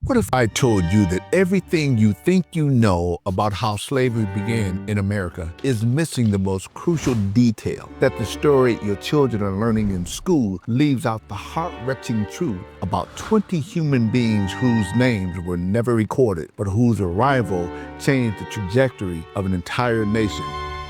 What if I told you that everything you think you know about how slavery began in America is missing the most crucial detail? That the story your children are learning in school leaves out the heart-wrenching truth about 20 human beings whose names were never recorded, but whose arrival changed the trajectory of an entire nation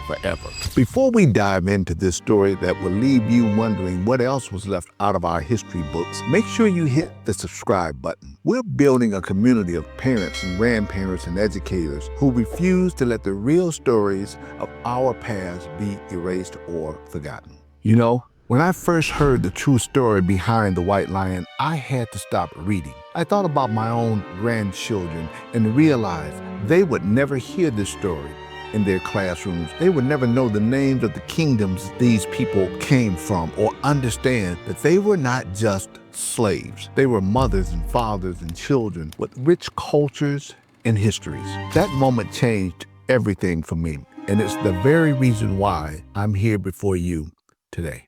forever. Before we dive into this story that will leave you wondering what else was left out of our history books, make sure you hit the subscribe button. We're building a community of parents and grandparents and educators who refuse to let the real stories of our past be erased or forgotten. You know, when I first heard the true story behind the White Lion, I had to stop reading. I thought about my own grandchildren and realized they would never hear this story in their classrooms. They would never know the names of the kingdoms these people came from or understand that they were not just slaves. They were mothers and fathers and children with rich cultures and histories. That moment changed everything for me, and it's the very reason why I'm here before you today.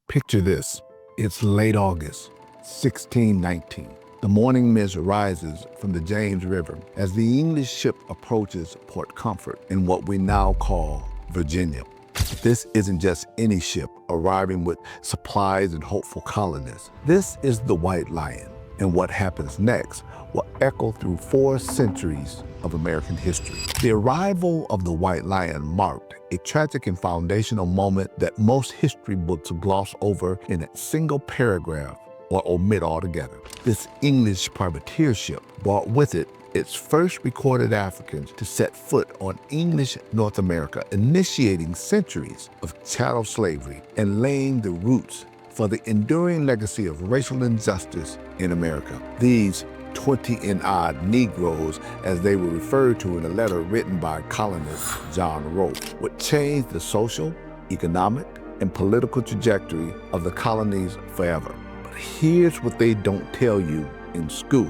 Picture this. It's late August, 1619. The morning mist rises from the James River as the English ship approaches Port Comfort in what we now call Virginia. This isn't just any ship arriving with supplies and hopeful colonists. This is the White Lion, and what happens next will echo through 4 centuries of American history. The arrival of the White Lion marked a tragic and foundational moment that most history books gloss over in a single paragraph or omit altogether. This English privateer ship brought with it its first recorded Africans to set foot on English North America, initiating centuries of chattel slavery and laying the roots for the enduring legacy of racial injustice in America. These 20 and odd Negroes, as they were referred to in a letter written by colonist John Rolfe, would change the social, economic, and political trajectory of the colonies forever. But here's what they don't tell you in school,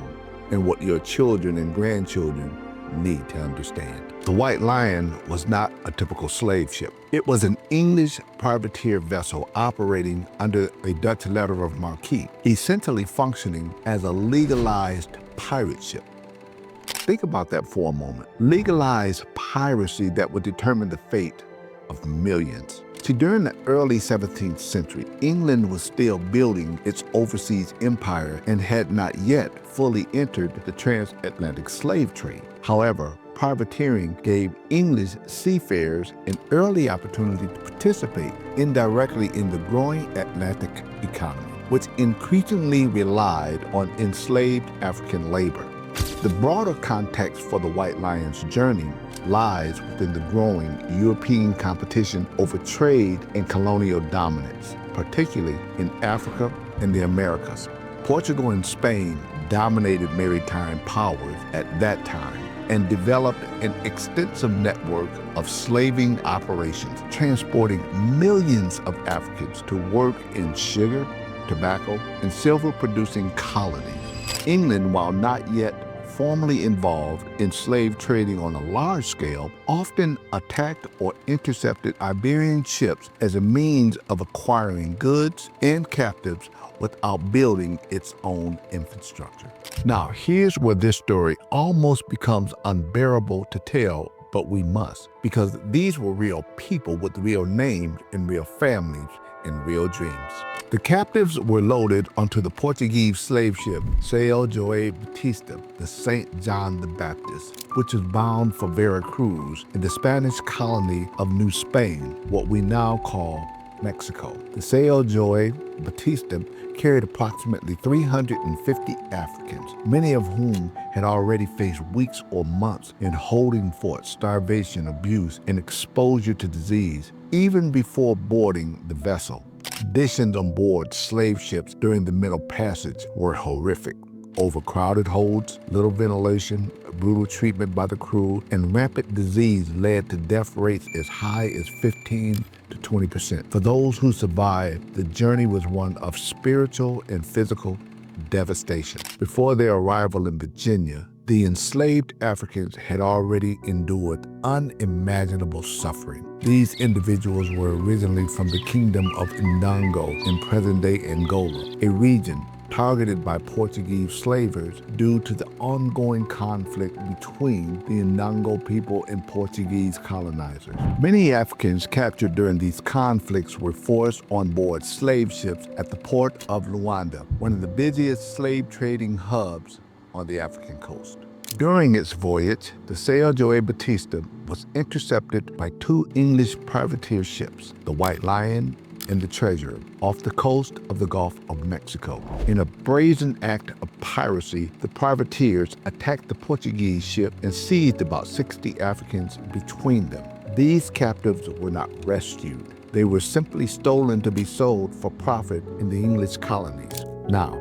and what your children and grandchildren need to understand. The White Lion was not a typical slave ship. It was an English privateer vessel operating under a Dutch letter of marque, essentially functioning as a legalized pirate ship. Think about that for a moment. Legalized piracy that would determine the fate of millions. See, during the early 17th century, England was still building its overseas empire and had not yet fully entered the transatlantic slave trade. However, privateering gave English seafarers an early opportunity to participate indirectly in the growing Atlantic economy, which increasingly relied on enslaved African labor. The broader context for the White Lion's journey lies within the growing European competition over trade and colonial dominance, particularly in Africa and the Americas. Portugal and Spain dominated maritime powers at that time and developed an extensive network of slaving operations, transporting millions of Africans to work in sugar, tobacco, and silver-producing colonies. England, while not yet formally involved in slave trading on a large scale, often attacked or intercepted Iberian ships as a means of acquiring goods and captives without building its own infrastructure. Now, here's where this story almost becomes unbearable to tell, but we must, because these were real people with real names and real families and real dreams. The captives were loaded onto the Portuguese slave ship São João Bautista, the St. John the Baptist, which was bound for Veracruz in the Spanish colony of New Spain, what we now call Mexico. The São João Bautista carried approximately 350 Africans, many of whom had already faced weeks or months in holding forts, starvation, abuse, and exposure to disease, even before boarding the vessel. Conditions on board slave ships during the Middle Passage were horrific. Overcrowded holds, little ventilation, brutal treatment by the crew, and rampant disease led to death rates as high as 15 to 20%. For those who survived, the journey was one of spiritual and physical devastation. Before their arrival in Virginia, The enslaved Africans had already endured unimaginable suffering. These individuals were originally from the kingdom of Ndongo in present-day Angola, a region targeted by Portuguese slavers due to the ongoing conflict between the Ndongo people and Portuguese colonizers. Many Africans captured during these conflicts were forced on board slave ships at the port of Luanda, one of the busiest slave trading hubs on the African coast. During its voyage, the São João Bautista was intercepted by two English privateer ships, the White Lion and the Treasurer, off the coast of the Gulf of Mexico. In a brazen act of piracy, the privateers attacked the Portuguese ship and seized about 60 Africans between them. These captives were not rescued. They were simply stolen to be sold for profit in the English colonies. Now,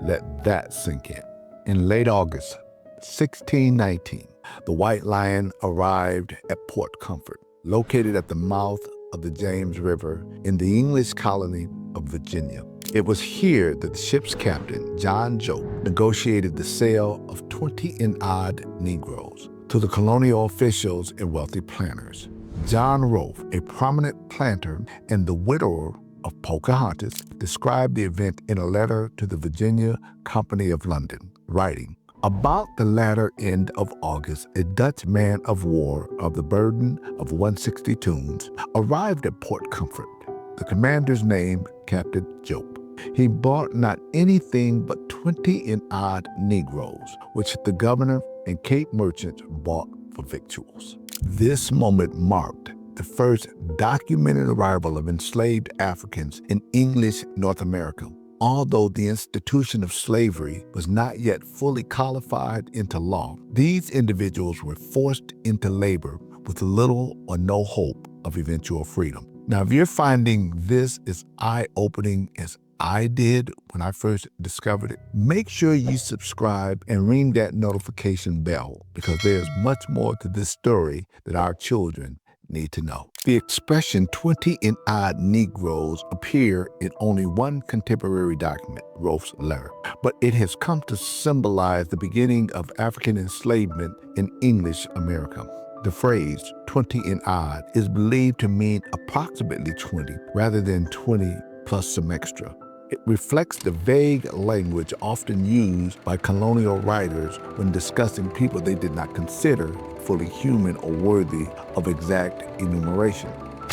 let that sink in. In late August 1619, the White Lion arrived at Port Comfort, located at the mouth of the James River in the English colony of Virginia. It was here that the ship's captain, John Jope, negotiated the sale of 20 and odd Negroes to the colonial officials and wealthy planters. John Rolfe, a prominent planter and the widower of Pocahontas, described the event in a letter to the Virginia Company of London, writing, "About the latter end of August, a Dutch man of war of the burden of 160 tuns arrived at Port Comfort. The commander's name, Captain Jope. He bought not anything but 20 and odd Negroes, which the governor and Cape merchants bought for victuals." This moment marked the first documented arrival of enslaved Africans in English North America. Although the institution of slavery was not yet fully codified into law, these individuals were forced into labor with little or no hope of eventual freedom. Now, if you're finding this as eye-opening as I did when I first discovered it, make sure you subscribe and ring that notification bell, because there's much more to this story that our children need to know. The expression 20 and odd Negroes appear in only one contemporary document, Rolfe's letter, but it has come to symbolize the beginning of African enslavement in English America. The phrase 20 and odd is believed to mean approximately 20 rather than 20 plus some extra. It reflects the vague language often used by colonial writers when discussing people they did not consider fully human or worthy of exact enumeration.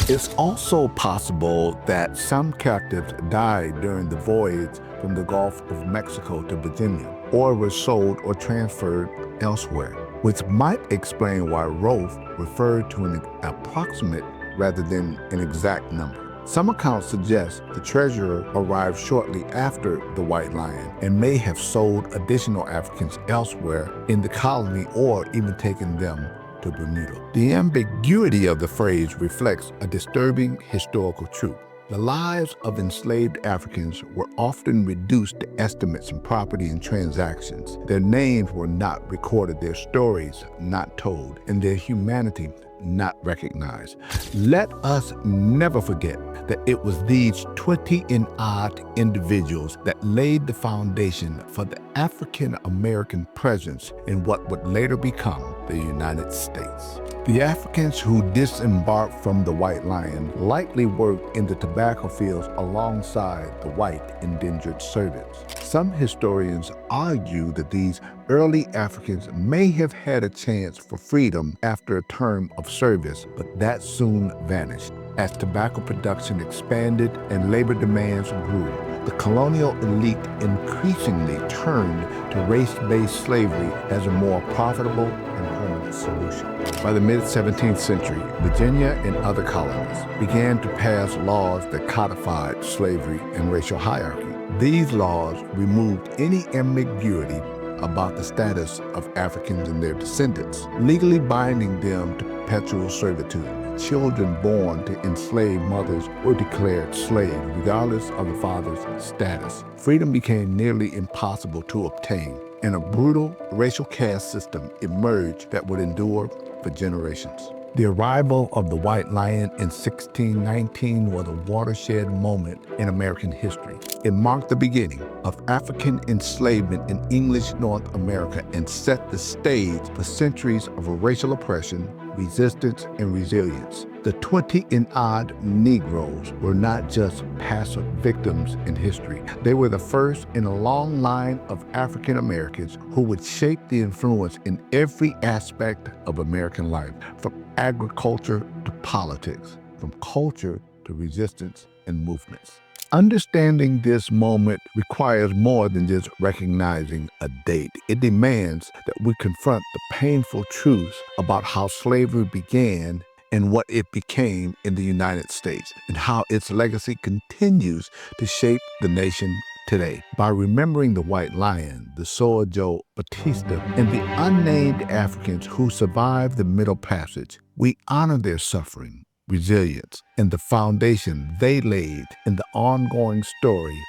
It's also possible that some captives died during the voyage from the Gulf of Mexico to Virginia, or were sold or transferred elsewhere, which might explain why Rolfe referred to an approximate rather than an exact number. Some accounts suggest the treasurer arrived shortly after the White Lion and may have sold additional Africans elsewhere in the colony or even taken them to Bermuda. The ambiguity of the phrase reflects a disturbing historical truth. The lives of enslaved Africans were often reduced to estimates in property and transactions. Their names were not recorded, their stories not told, and their humanity not recognized. Let us never forget that it was these 20 and odd individuals that laid the foundation for the African-American presence in what would later become the United States. The Africans who disembarked from the White Lion likely worked in the tobacco fields alongside the white indentured servants. Some historians argue that these early Africans may have had a chance for freedom after a term of service, but that soon vanished. As tobacco production expanded and labor demands grew, the colonial elite increasingly turned to race-based slavery as a more profitable and permanent solution. By the mid-17th century, Virginia and other colonies began to pass laws that codified slavery and racial hierarchy. These laws removed any ambiguity about the status of Africans and their descendants, legally binding them to perpetual servitude. Children born to enslaved mothers were declared slaves, regardless of the father's status. Freedom became nearly impossible to obtain, and a brutal racial caste system emerged that would endure for generations. The arrival of the White Lion in 1619 was a watershed moment in American history. It marked the beginning of African enslavement in English North America and set the stage for centuries of racial oppression, resistance, and resilience. The 20 and odd Negroes were not just passive victims in history. They were the first in a long line of African Americans who would shape the influence in every aspect of American life, from agriculture to politics, from culture to resistance and movements. Understanding this moment requires more than just recognizing a date. It demands that we confront the painful truths about how slavery began and what it became in the United States, and how its legacy continues to shape the nation today. By remembering the White Lion, the São João Bautista, and the unnamed Africans who survived the Middle Passage, we honor their suffering, resilience, and the foundation they laid in the ongoing story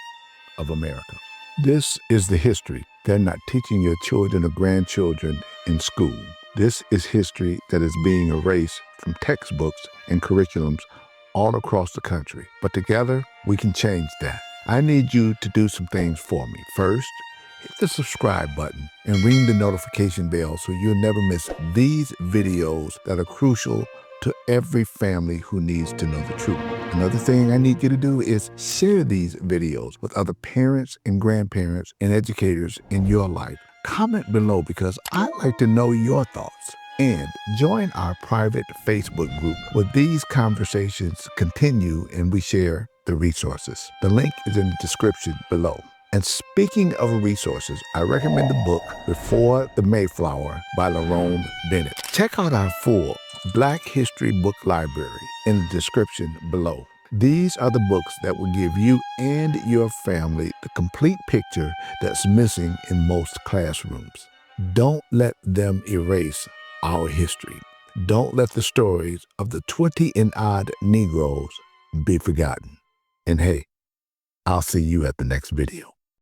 of America. This is the history they're not teaching your children or grandchildren in school. This is history that is being erased from textbooks and curriculums all across the country. But together, we can change that. I need you to do some things for me. First, hit the subscribe button and ring the notification bell so you'll never miss these videos that are crucial to every family who needs to know the truth. Another thing I need you to do is share these videos with other parents and grandparents and educators in your life. Comment below because I'd like to know your thoughts. And join our private Facebook group where these conversations continue and we share the resources. The link is in the description below. And speaking of resources, I recommend the book Before the Mayflower by Lerone Bennett. Check out our full Black History book library in the description below. These are the books that will give you and your family the complete picture that's missing in most classrooms. Don't let them erase our history. Don't let the stories of the 20 and odd Negroes be forgotten. And hey, I'll see you at the next video.